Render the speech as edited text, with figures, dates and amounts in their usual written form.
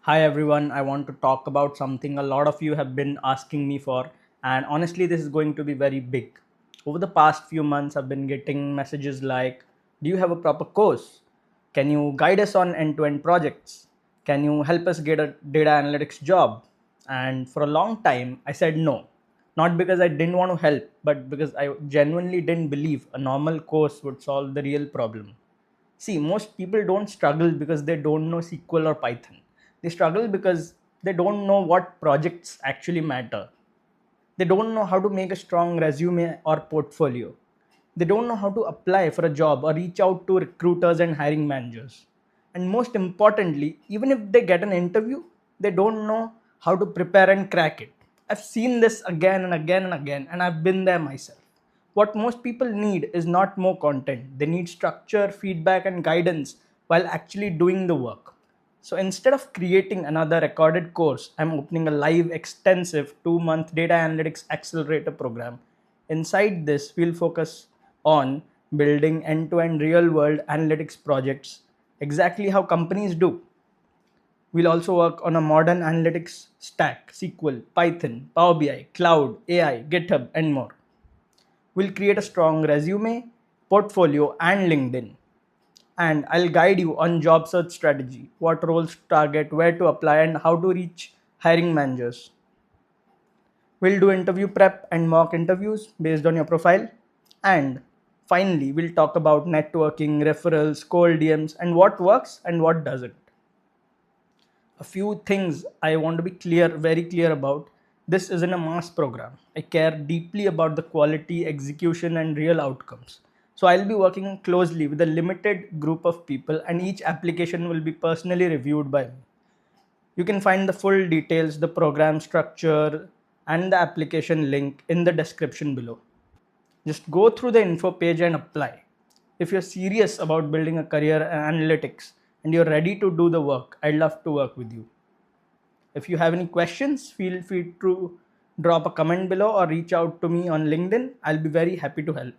Hi everyone, I want to talk about something a lot of you have been asking me for, and honestly, this is going to be very big. Over the past few months, I've been getting messages like, do you have a proper course? Can you guide us on end to end projects? Can you help us get a data analytics job? And for a long time, I said no. Not because I didn't want to help, but because I genuinely didn't believe a normal course would solve the real problem. See, most people don't struggle because they don't know SQL or Python. They struggle because they don't know what projects actually matter. They don't know how to make a strong resume or portfolio. They don't know how to apply for a job or reach out to recruiters and hiring managers. And most importantly, even if they get an interview, they don't know how to prepare and crack it. I've seen this again and again and again, and I've been there myself. What most people need is not more content, they need structure, feedback, and guidance while actually doing the work. So instead of creating another recorded course, I'm opening a live, extensive 2-month Data Analytics Accelerator program. Inside this, we'll focus on building end to end real world analytics projects, exactly how companies do. We'll also work on a modern analytics stack: SQL, Python, Power BI, Cloud, AI, GitHub, and more. We'll create a strong resume, portfolio, and LinkedIn. And I'll guide you on job search strategy, what roles to target, where to apply, and how to reach hiring managers. We'll do interview prep and mock interviews based on your profile. And finally, we'll talk about networking, referrals, cold DMs, and what works and what doesn't. A few things I want to be very clear about. This isn't a mass program. I care deeply about the quality, execution, and real outcomes. So I'll be working closely with a limited group of people, and each application will be personally reviewed by me. You can find the full details, the program structure, and the application link in the description below. Just go through the info page and apply. If you're serious about building a career in analytics and you're ready to do the work, I'd love to work with you. If you have any questions, feel free to drop a comment below or reach out to me on LinkedIn. I'll be very happy to help.